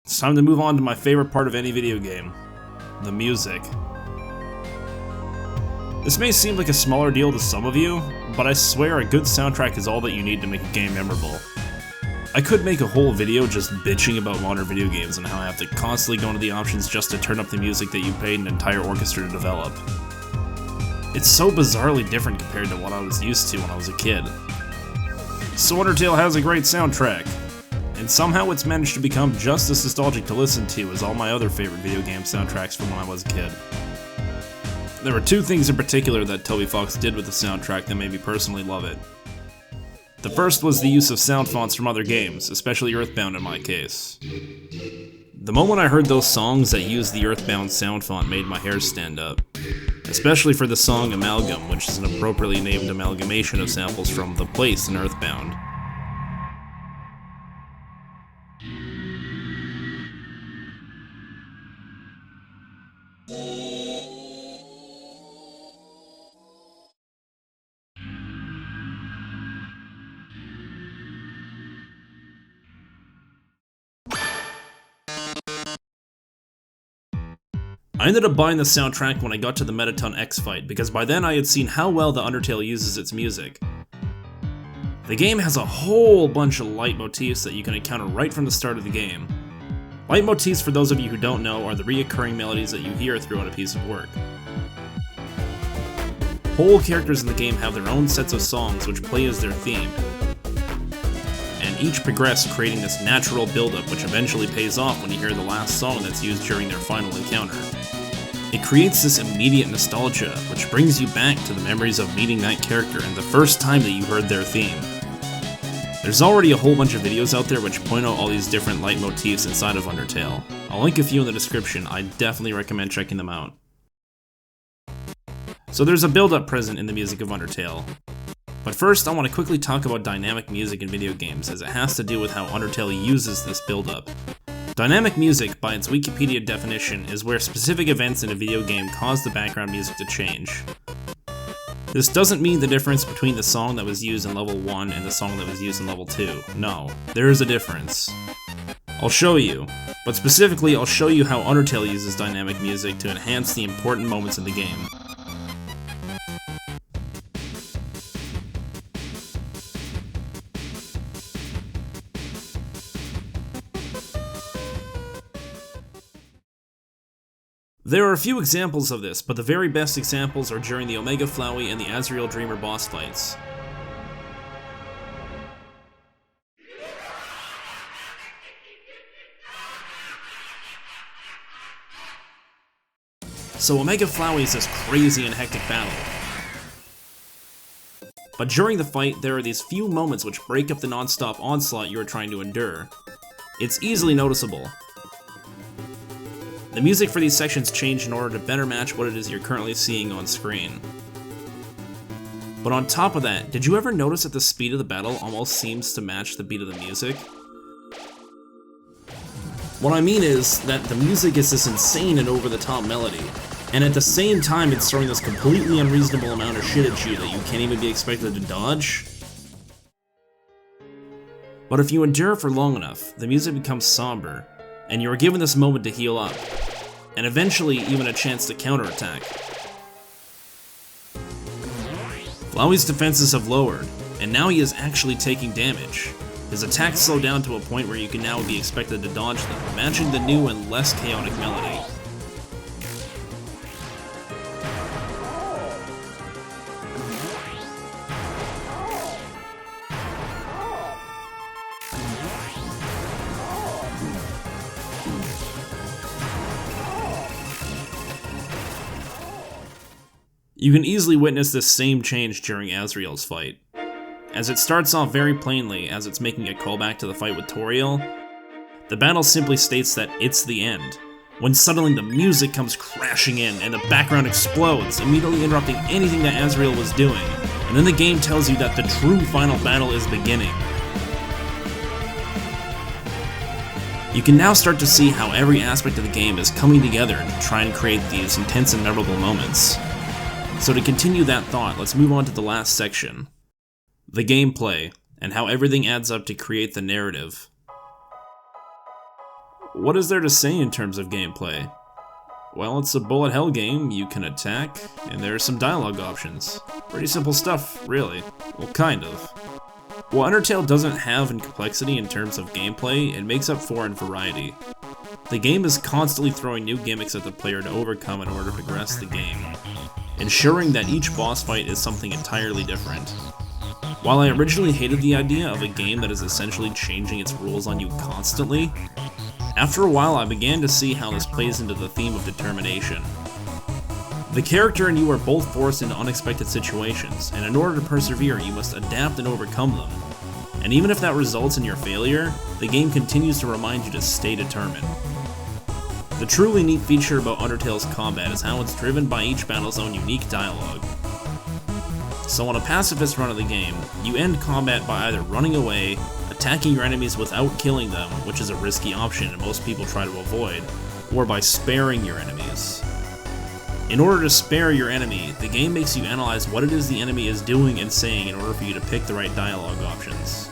It's time to move on to my favorite part of any video game, the music. This may seem like a smaller deal to some of you, but I swear a good soundtrack is all that you need to make a game memorable. I could make a whole video just bitching about modern video games and how I have to constantly go into the options just to turn up the music that you paid an entire orchestra to develop. It's so bizarrely different compared to what I was used to when I was a kid. So Undertale has a great soundtrack, and somehow it's managed to become just as nostalgic to listen to as all my other favorite video game soundtracks from when I was a kid. There were two things in particular that Toby Fox did with the soundtrack that made me personally love it. The first was the use of sound fonts from other games, especially Earthbound in my case. The moment I heard those songs that used the Earthbound sound font made my hair stand up. Especially for the song Amalgam, which is an appropriately named amalgamation of samples from The Place in Earthbound. I ended up buying the soundtrack when I got to the Mettaton X fight, because by then I had seen how well the Undertale uses its music. The game has a whole bunch of leitmotifs that you can encounter right from the start of the game. Leitmotifs, for those of you who don't know, are the reoccurring melodies that you hear throughout a piece of work. Whole characters in the game have their own sets of songs which play as their theme, and each progress creating this natural build-up which eventually pays off when you hear the last song that's used during their final encounter. It creates this immediate nostalgia, which brings you back to the memories of meeting that character and the first time that you heard their theme. There's already a whole bunch of videos out there which point out all these different leitmotifs inside of Undertale. I'll link a few in the description. I definitely recommend checking them out. So there's a build-up present in the music of Undertale. But first, I want to quickly talk about dynamic music in video games, as it has to do with how Undertale uses this build-up. Dynamic music, by its Wikipedia definition, is where specific events in a video game cause the background music to change. This doesn't mean the difference between the song that was used in level 1 and the song that was used in level 2. No, there is a difference. I'll show you, but specifically I'll show you how Undertale uses dynamic music to enhance the important moments in the game. There are a few examples of this, but the very best examples are during the Omega Flowey and the Azrael Dreamer boss fights. So Omega Flowey is this crazy and hectic battle. But during the fight, there are these few moments which break up the non-stop onslaught you are trying to endure. It's easily noticeable. The music for these sections change in order to better match what it is you're currently seeing on screen. But on top of that, did you ever notice that the speed of the battle almost seems to match the beat of the music? What I mean is that the music is this insane and over-the-top melody, and at the same time it's throwing this completely unreasonable amount of shit at you that you can't even be expected to dodge. But if you endure for long enough, the music becomes somber, and you are given this moment to heal up, and eventually even a chance to counterattack. Flowey's defenses have lowered, and now he is actually taking damage. His attacks slow down to a point where you can now be expected to dodge them, matching the new and less chaotic melody. You can easily witness this same change during Azrael's fight, as it starts off very plainly as it's making a callback to the fight with Toriel. The battle simply states that it's the end, when suddenly the music comes crashing in and the background explodes, immediately interrupting anything that Azrael was doing, and then the game tells you that the true final battle is beginning. You can now start to see how every aspect of the game is coming together to try and create these intense and memorable moments. So to continue that thought, let's move on to the last section. The gameplay, and how everything adds up to create the narrative. What is there to say in terms of gameplay? Well, it's a bullet hell game, you can attack, and there are some dialogue options. Pretty simple stuff, really. Well, kind of. What Undertale doesn't have in complexity in terms of gameplay, it makes up for in variety. The game is constantly throwing new gimmicks at the player to overcome in order to progress the game, ensuring that each boss fight is something entirely different. While I originally hated the idea of a game that is essentially changing its rules on you constantly, after a while I began to see how this plays into the theme of determination. The character and you are both forced into unexpected situations, and in order to persevere you must adapt and overcome them. And even if that results in your failure, the game continues to remind you to stay determined. The truly neat feature about Undertale's combat is how it's driven by each battle's own unique dialogue. So on a pacifist run of the game, you end combat by either running away, attacking your enemies without killing them, which is a risky option and most people try to avoid, or by sparing your enemies. In order to spare your enemy, the game makes you analyze what it is the enemy is doing and saying in order for you to pick the right dialogue options.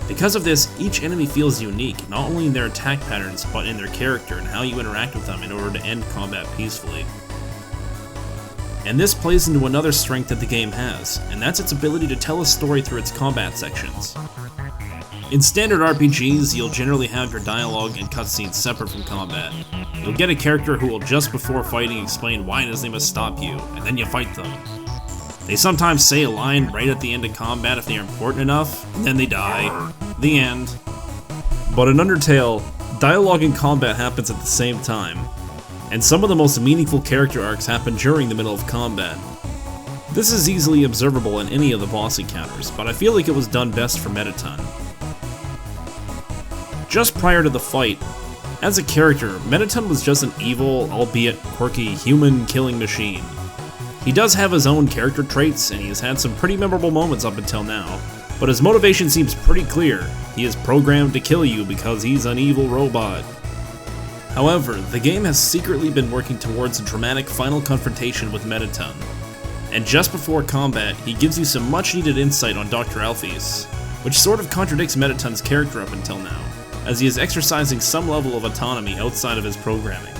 Because of this, each enemy feels unique, not only in their attack patterns, but in their character and how you interact with them in order to end combat peacefully. And this plays into another strength that the game has, and that's its ability to tell a story through its combat sections. In standard RPGs, you'll generally have your dialogue and cutscenes separate from combat. You'll get a character who will just before fighting explain why it is they must stop you, and then you fight them. They sometimes say a line right at the end of combat if they are important enough, and then they die. The end. But in Undertale, dialogue and combat happens at the same time, and some of the most meaningful character arcs happen during the middle of combat. This is easily observable in any of the boss encounters, but I feel like it was done best for Mettaton. Just prior to the fight, as a character, Mettaton was just an evil, albeit quirky, human killing machine. He does have his own character traits, and he has had some pretty memorable moments up until now, but his motivation seems pretty clear. He is programmed to kill you because he's an evil robot. However, the game has secretly been working towards a dramatic final confrontation with Mettaton, and just before combat, he gives you some much needed insight on Dr. Alphys, which sort of contradicts Mettaton's character up until now, as he is exercising some level of autonomy outside of his programming.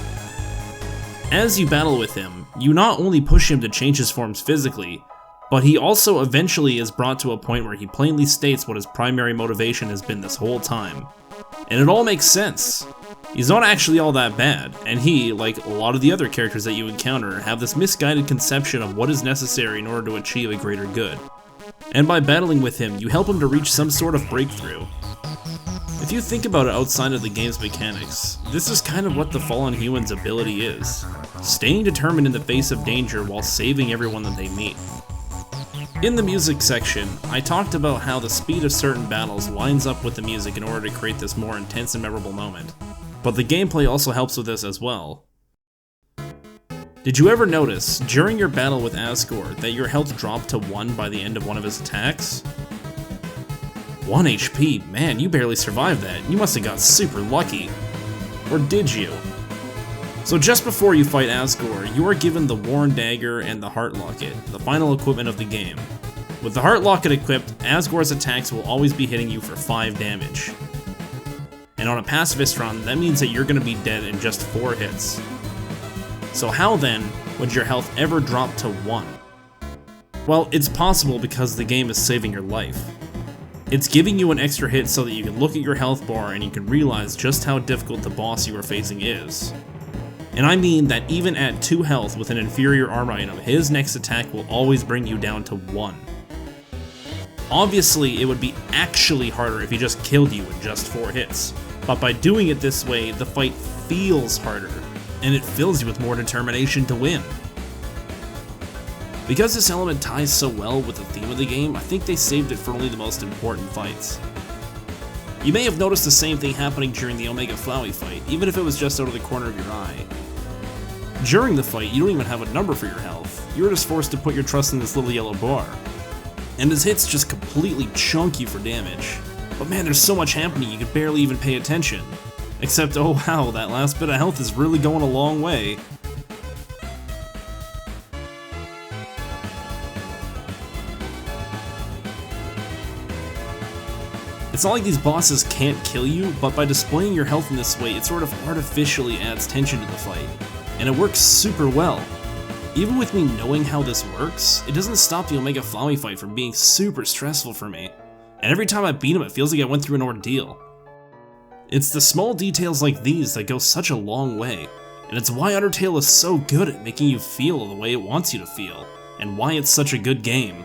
As you battle with him, you not only push him to change his forms physically, but he also eventually is brought to a point where he plainly states what his primary motivation has been this whole time. And it all makes sense. He's not actually all that bad, and he, like a lot of the other characters that you encounter, have this misguided conception of what is necessary in order to achieve a greater good. And by battling with him, you help him to reach some sort of breakthrough. If you think about it outside of the game's mechanics, this is kind of what the fallen human's ability is. Staying determined in the face of danger while saving everyone that they meet. In the music section, I talked about how the speed of certain battles lines up with the music in order to create this more intense and memorable moment. But the gameplay also helps with this as well. Did you ever notice, during your battle with Asgore, that your health dropped to 1 by the end of one of his attacks? 1 HP, man, you barely survived that. You must have got super lucky. Or did you? So just before you fight Asgore, you are given the Worn Dagger and the Heart Locket, the final equipment of the game. With the Heart Locket equipped, Asgore's attacks will always be hitting you for 5 damage. And on a pacifist run, that means that you're going to be dead in just 4 hits. So how then would your health ever drop to 1? Well, it's possible because the game is saving your life. It's giving you an extra hit so that you can look at your health bar and you can realize just how difficult the boss you are facing is. And I mean that even at 2 health with an inferior armor item, his next attack will always bring you down to 1. Obviously, it would be actually harder if he just killed you in just 4 hits, but by doing it this way, the fight feels harder, and it fills you with more determination to win. Because this element ties so well with the theme of the game, I think they saved it for only the most important fights. You may have noticed the same thing happening during the Omega Flowey fight, even if it was just out of the corner of your eye. During the fight, you don't even have a number for your health, you're just forced to put your trust in this little yellow bar. And his hits just completely chunk you for damage. But man, there's so much happening you could barely even pay attention. Except, oh wow, that last bit of health is really going a long way. It's not like these bosses can't kill you, but by displaying your health in this way, it sort of artificially adds tension to the fight, and it works super well. Even with me knowing how this works, it doesn't stop the Omega Flowey fight from being super stressful for me, and every time I beat him it feels like I went through an ordeal. It's the small details like these that go such a long way, and it's why Undertale is so good at making you feel the way it wants you to feel, and why it's such a good game.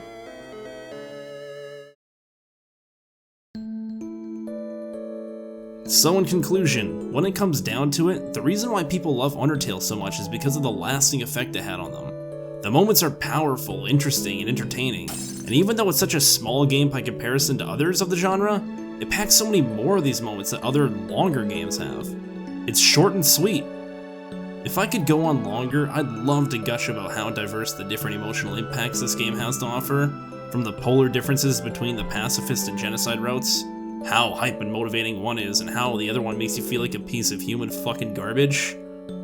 So in conclusion, when it comes down to it, the reason why people love Undertale so much is because of the lasting effect it had on them. The moments are powerful, interesting, and entertaining, and even though it's such a small game by comparison to others of the genre, it packs so many more of these moments that other longer games have. It's short and sweet. If I could go on longer, I'd love to gush about how diverse the different emotional impacts this game has to offer, from the polar differences between the pacifist and genocide routes, how hype and motivating one is and how the other one makes you feel like a piece of human fucking garbage,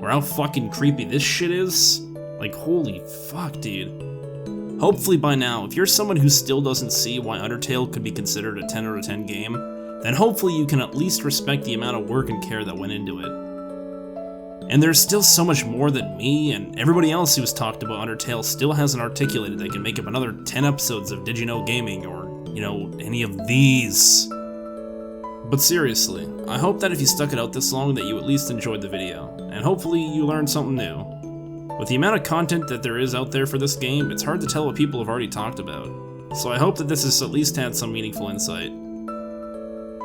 or how fucking creepy this shit is. Like, holy fuck, dude. Hopefully by now, if you're someone who still doesn't see why Undertale could be considered a 10 out of 10 game, then hopefully you can at least respect the amount of work and care that went into it. And there's still so much more that me and everybody else who's talked about Undertale still hasn't articulated that can make up another 10 episodes of Did You Know Gaming, or, you know, any of these. But seriously, I hope that if you stuck it out this long that you at least enjoyed the video, and hopefully you learned something new. With the amount of content that there is out there for this game, it's hard to tell what people have already talked about, so I hope that this has at least had some meaningful insight.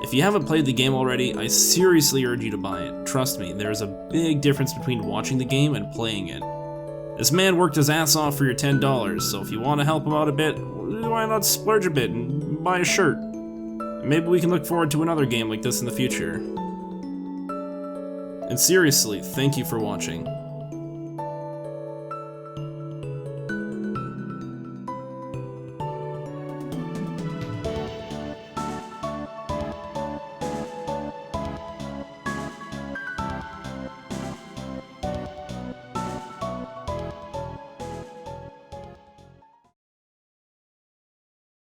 If you haven't played the game already, I seriously urge you to buy it. Trust me, there is a big difference between watching the game and playing it. This man worked his ass off for your $10, so if you want to help him out a bit, why not splurge a bit and buy a shirt? Maybe we can look forward to another game like this in the future. And seriously, thank you for watching.